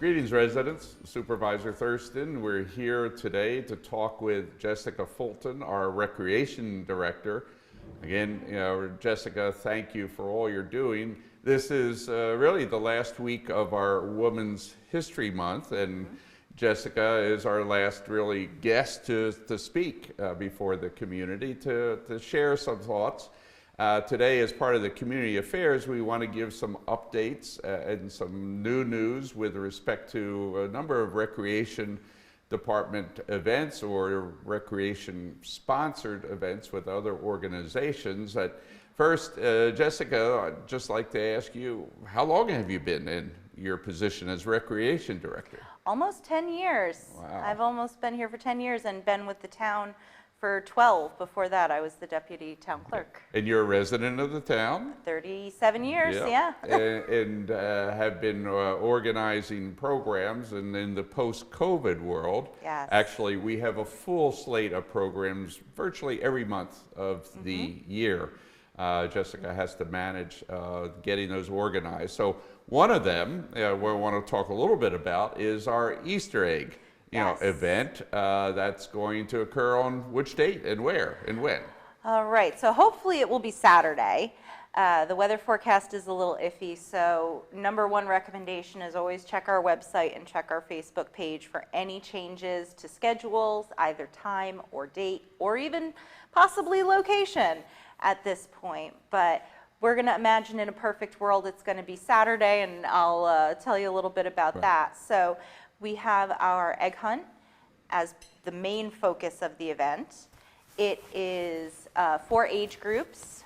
Greetings, residents. Supervisor Thurston. We're here today to talk with Jessica Fulton, our Recreation Director. Again, Jessica, thank you for all you're doing. This is really the last week of our Women's History Month, and Jessica is our last really guest to speak before the community to share some thoughts. Today, as part of the community affairs, we want to give some updates and some new news with respect to a number of recreation department events or recreation sponsored events with other organizations. First, Jessica, I'd just like to ask you, how long have you been in your position as recreation director? Almost 10 years. Wow. I've almost been here for 10 years and been with the town for 12. Before that, I was the deputy town clerk. And you're a resident of the town? 37 years, yeah. and have been organizing programs, and in the post-COVID world, Yes. actually we have a full slate of programs virtually every month of the year. Jessica has to manage getting those organized. So one of them, we want to talk a little bit about, is our Easter egg event that's going to occur on which date and where and when? All right, so hopefully it will be Saturday. The weather forecast is a little iffy, so number one recommendation is always check our website and check our Facebook page for any changes to schedules, either time or date, or even possibly location at this point. But we're going to imagine in a perfect world it's going to be Saturday, and I'll tell you a little bit about that. So we have our egg hunt as the main focus of the event. It is 4 age groups.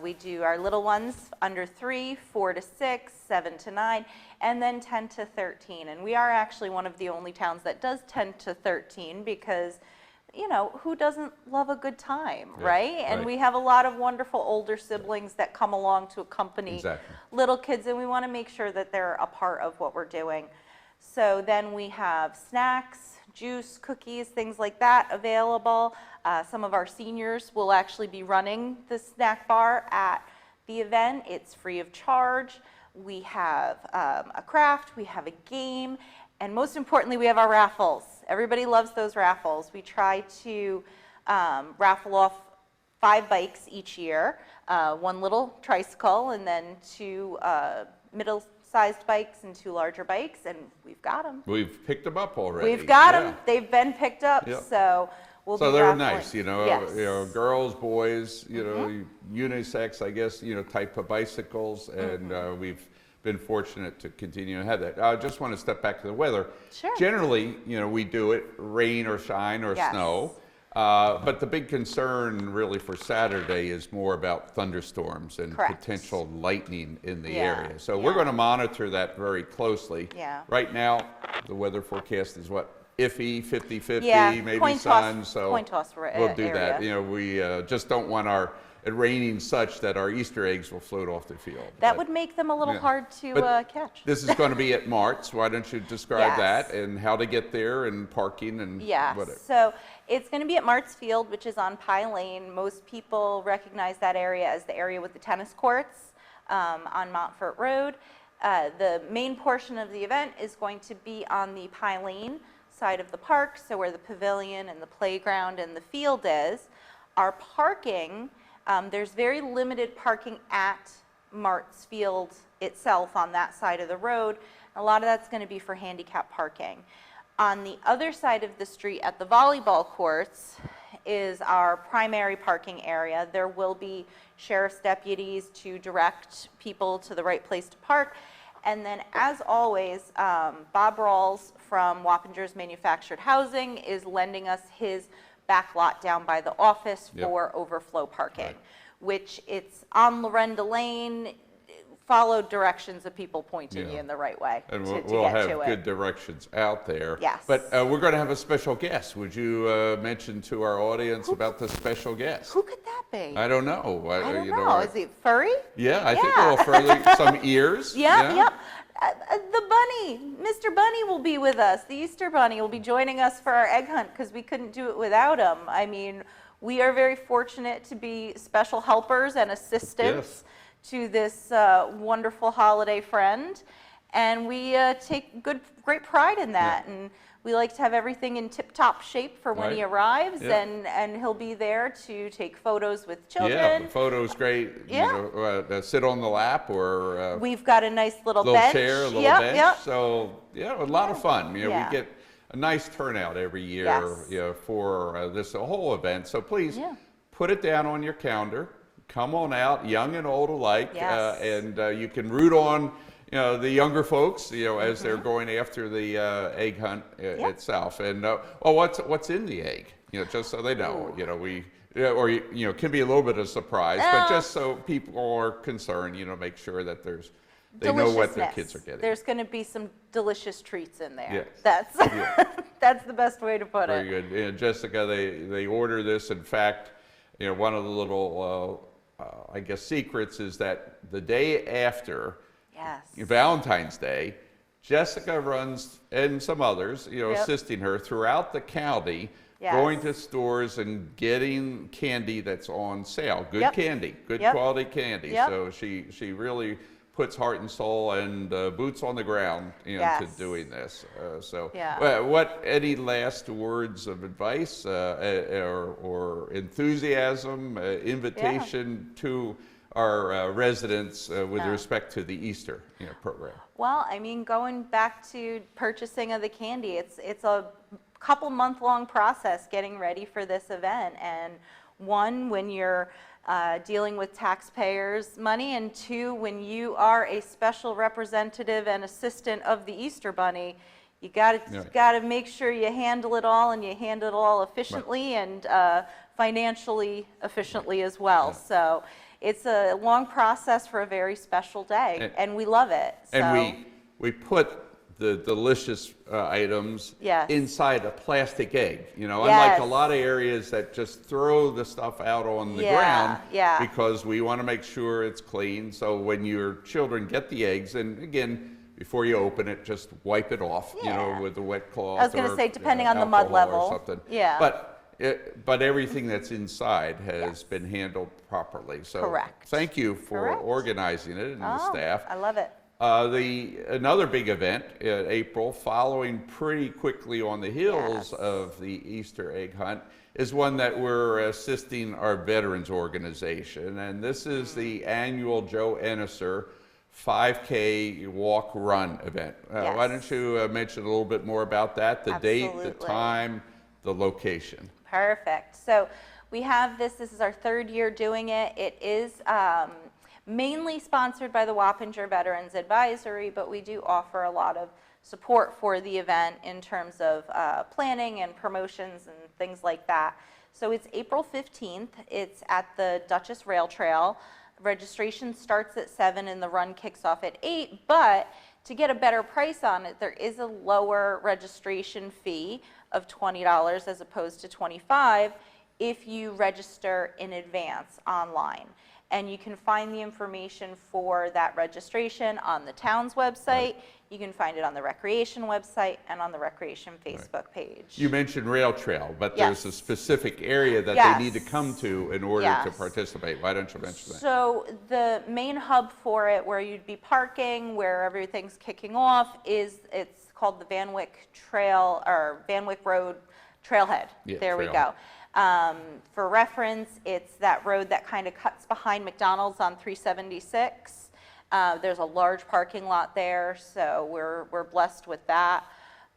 We do our little ones under 3, 4 to 6, 7 to 9, and then 10 to 13. And we are actually one of the only towns that does 10 to 13 because, who doesn't love a good time, right? And we have a lot of wonderful older siblings that come along to accompany little kids, and we want to make sure that they're a part of what we're doing. So then we have snacks, juice, cookies, things like that available. Some of our seniors will actually be running the snack bar at the event. It's free of charge. We have a craft, we have a game, and most importantly, we have our raffles. Everybody loves those raffles. We try to raffle off 5 bikes each year, 1 little tricycle, and then 2 middle-sized bikes and 2 larger bikes, and we've got them. We've picked them up already. We've got them. They've been picked up, so we'll be they're raffling. nice, girls, boys, unisex, I guess, type of bicycles, and we've been fortunate to continue to have that. I just want to step back to the weather. Sure. Generally, we do it rain or shine or snow. But the big concern really for Saturday is more about thunderstorms and potential lightning in the area. So we're going to monitor that very closely. Right now, the weather forecast is what? Iffy, 50-50, maybe sun. So we'll do that. We just don't want it raining such that our Easter eggs will float off the field. That would make them a little hard to catch. This is going to be at Mart's. Why don't you describe that and how to get there and parking and whatever. So it's going to be at Mart's Field, which is on Pie Lane. Most people recognize that area as the area with the tennis courts on Montfort Road. The main portion of the event is going to be on the Pie Lane side of the park, so where the pavilion and the playground and the field is. Our parking, there's very limited parking at Mart's Field itself on that side of the road. A lot of that's going to be for handicap parking. On the other side of the street at the volleyball courts is our primary parking area. There will be sheriff's deputies to direct people to the right place to park. And then, as always, Bob Rawls from Wappinger's Manufactured Housing is lending us his back lot down by the office for overflow parking, which it's on Lorenda Lane. Follow directions of people pointing you in the right way and to we'll get have to good directions out there. Yes. But we're going to have a special guest. Would you mention to our audience about the special guest? Who could that be? I don't know. I don't know. Is he furry? Yeah, I think a little furry, some ears. Yep. The bunny, Mr. Bunny will be with us. The Easter Bunny will be joining us for our egg hunt because we couldn't do it without him. I mean, we are very fortunate to be special helpers and assistants to this wonderful holiday friend. and we take great pride in that. And we like to have everything in tip-top shape for when he arrives, and he'll be there to take photos with children. Yeah, the photo's great. You know, sit on the lap or we've got a nice little bench. chair, a little bench. So yeah, a lot of fun. You know, we get a nice turnout every year, you know, for this whole event. So please put it down on your calendar. Come on out, young and old alike, and you can root on, you know, the younger folks, you know, as they're going after the egg hunt itself. And well, what's in the egg? You know, just so they know. You know, or you know, it can be a little bit of a surprise, but just so people are concerned, you know, make sure that they know what their kids are getting. There's going to be some delicious treats in there. Yes. That's that's the best way to put it. Very good. And Jessica, they order this. In fact, you know, one of the little I guess secrets is that the day after Valentine's Day, Jessica runs, and some others, you know, assisting her throughout the county, going to stores and getting candy that's on sale. Good candy, good quality candy. So she really puts heart and soul and boots on the ground, you know, to doing this. What any last words of advice or enthusiasm, invitation to our residents with respect to the Easter program? Well, I mean, going back to purchasing of the candy, it's a couple month-long process getting ready for this event. And one, when you're dealing with taxpayers' money, and two, when you are a special representative and assistant of the Easter Bunny, you got to make sure you handle it all, and you handle it all efficiently and financially efficiently as well. So it's a long process for a very special day, and we love it. So. And we put the delicious items inside a plastic egg. You know, unlike a lot of areas that just throw the stuff out on the ground, because we want to make sure it's clean. So when your children get the eggs, and again, before you open it, just wipe it off, you know, with a wet cloth. I was going to say, depending on the mud level. Or something. But everything that's inside has been handled properly. So thank you for organizing it and the staff. I love it. Another big event in April, following pretty quickly on the heels of the Easter egg hunt, is one that we're assisting our veterans organization. And this is the annual Joe Ennesser 5K walk run event. Why don't you mention a little bit more about that, the date, the time, the location? Perfect. So we have this is our third year doing it. It is mainly sponsored by the Wappinger Veterans Advisory, but we do offer a lot of support for the event in terms of planning and promotions and things like that. So it's April 15th. It's at the Dutchess Rail Trail. Registration starts at 7 and the run kicks off at 8, but to get a better price on it, there is a lower registration fee of $20 as opposed to $25 if you register in advance online. And you can find the information for that registration on the town's website. You can find it on the recreation website and on the recreation Facebook page. You mentioned rail trail, but there's a specific area that they need to come to in order to participate. Why don't you mention that? So the main hub for it, where you'd be parking, where everything's kicking off, it's called the Van Wyck Trail, or Van Wyck Road Trailhead. There we go. For reference, it's that road that kind of cuts behind McDonald's on 376. There's a large parking lot there, so we're blessed with that.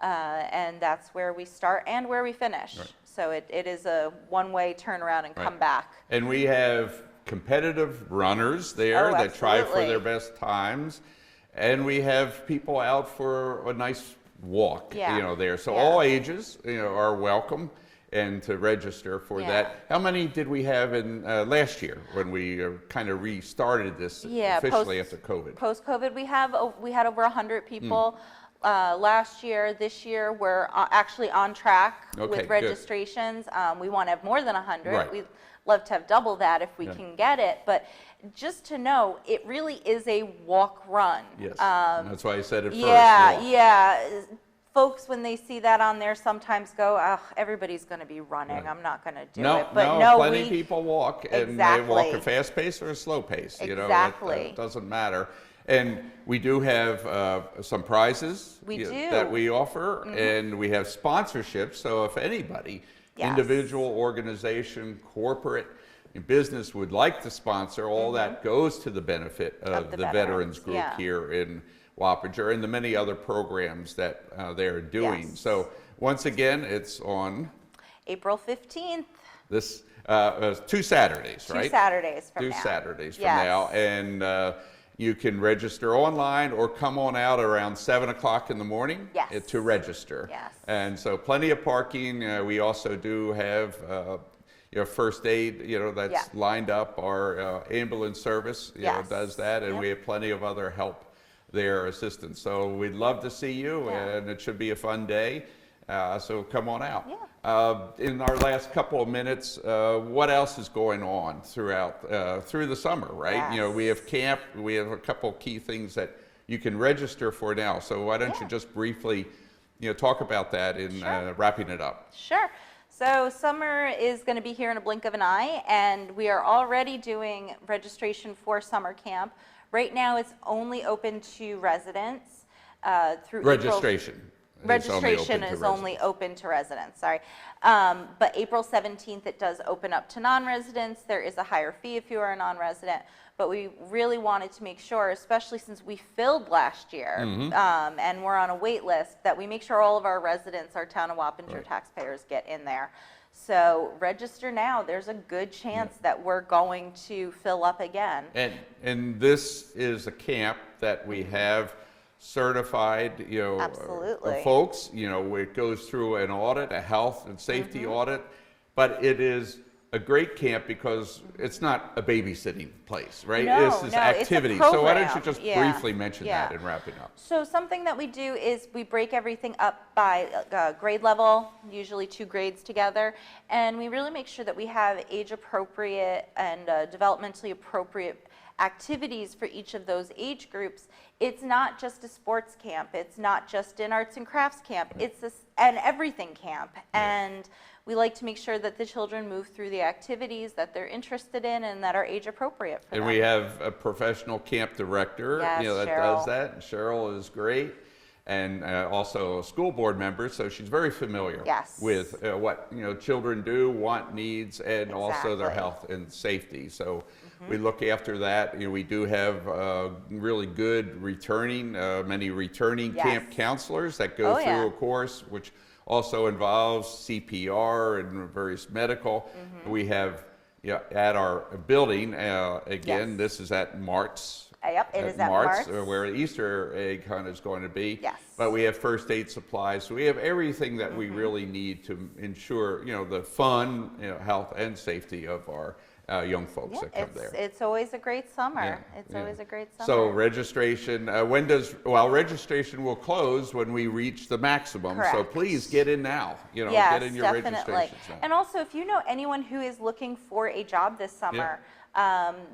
And that's where we start and where we finish. So it is a one-way turnaround and come back. And we have competitive runners there that try for their best times. And we have people out for a nice walk, you know, there. So all ages, you know, are welcome and to register for that. How many did we have in last year when we kind of restarted this officially after COVID? Post-COVID, we had over 100 people last year. This year, we're actually on track with registrations. We want to have more than 100. We'd love to have double that if we can get it. But just to know, it really is a walk-run. Yes, that's why I said it first. Folks, when they see that on there, sometimes go, "Oh, everybody's going to be running. I'm not going to do it." But no, plenty of people walk, and they walk a fast pace or a slow pace. You know, it doesn't matter. And we do have some prizes We do. that we offer, and we have sponsorships. So if anybody, Yes. individual, organization, corporate, business would like to sponsor, all that goes to the benefit of the the veterans, Veterans Group yeah. here in Wappinger and the many other programs that they're doing. Yes. So once again, it's on April 15th, this 2 Saturdays, right? 2 Saturdays from Two now. Saturdays from Yes. now, and you can register online or come on out around 7 o'clock in the morning Yes. to register. Yes. And so plenty of parking. We also do have first aid, that's Yeah. lined up. Our ambulance service Yes. does that, and Yep. we have plenty of other help there, assistance. So we'd love to see you, Yeah. and it should be a fun day. So come on out. Yeah. In our last couple of minutes, what else is going on throughout through the summer, right? Yes. We have camp. We have a couple key things that you can register for now. So why don't you Yeah. just briefly, talk about that in Sure. wrapping it up? Sure. So summer is going to be here in a blink of an eye, and we are already doing registration for summer camp. Right now, it's only open to residents through Registration. Registration is only open to residents, sorry. But April 17th, it does open up to non-residents. There is a higher fee if you are a non-resident. But we really wanted to make sure, especially since we filled last year and we're on a wait list, that we make sure all of our residents, our town of Wappinger taxpayers, get in there. So register now. There's a good chance that we're going to fill up again. And this is a camp that we have certified, Absolutely. folks. It goes through an audit, a health and safety audit, but it is a great camp because it's not a babysitting place, right? No, this is no, it's a activity. So why don't you program. just Yeah, briefly mention yeah. that in wrapping up? So something that we do is we break everything up by grade level, usually 2 grades together, and we really make sure that we have age appropriate and developmentally appropriate activities for each of those age groups. It's not just a sports camp. It's not just an arts and crafts camp. It's an everything camp. And we like to make sure that the children move through the activities that they're interested in and that are age appropriate for And them. we have a professional camp director, Yes, that Cheryl. does that. And Cheryl is great, and also a school board member, so she's very familiar Yes. with what children do, want, needs, and also their Exactly. health and safety. So we look after that. We do have really good returning, many returning Yes. camp counselors that go Oh, through yeah. a course, which also involves CPR and various medical. We have at our building, again, Yes. this is at Mart's. Yep, it is at Mart's. Where the Easter egg hunt is going to be. Yes. But we have first aid supplies, so we have everything that we really need to ensure, the fun, health and safety of our young folks Yeah, that come there. it's always a great summer. Yeah, It's yeah. always a great summer. So registration, registration will close when we reach the maximum. So Correct. please get in now, Yes, get in your definitely. registrations now. And also, if you know anyone who is looking for a job this summer,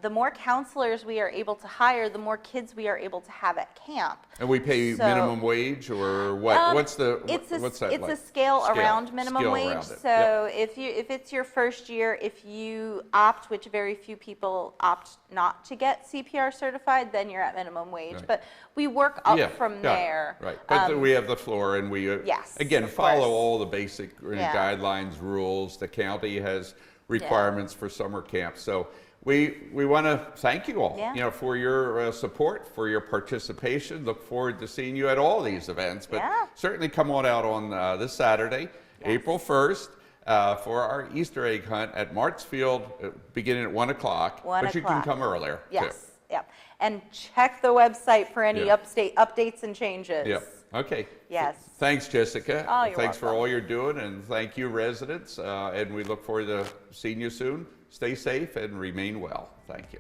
the more counselors we are able to hire, the more kids we are able to have at camp. And we pay So- minimum wage or what? What's that It's like? a scale around minimum Scale wage. around it. So if it's your first year, if you opt, which very few people opt not to get CPR certified, then you're at minimum wage. Right. But we work up Yeah, from yeah, there. Right, but we have the floor, and we Yes, again of follow course. all the basic Yeah. guidelines, rules. The county has requirements for summer camp, so we want to thank you all, Yeah. for your support, for your participation. Look forward to seeing you at all these events, but Yeah. certainly come on out on this Saturday, April 1st. For our Easter egg hunt at Mart's Field, beginning at 1 o'clock. 1 But you can o'clock. come earlier, too. Yes, yep. And check the website for any Yeah. updates and changes. Yep. Okay. Yes. Thanks, Jessica. Oh, you're Thanks for welcome. all you're doing, and thank you, residents. And we look forward to seeing you soon. Stay safe and remain well. Thank you.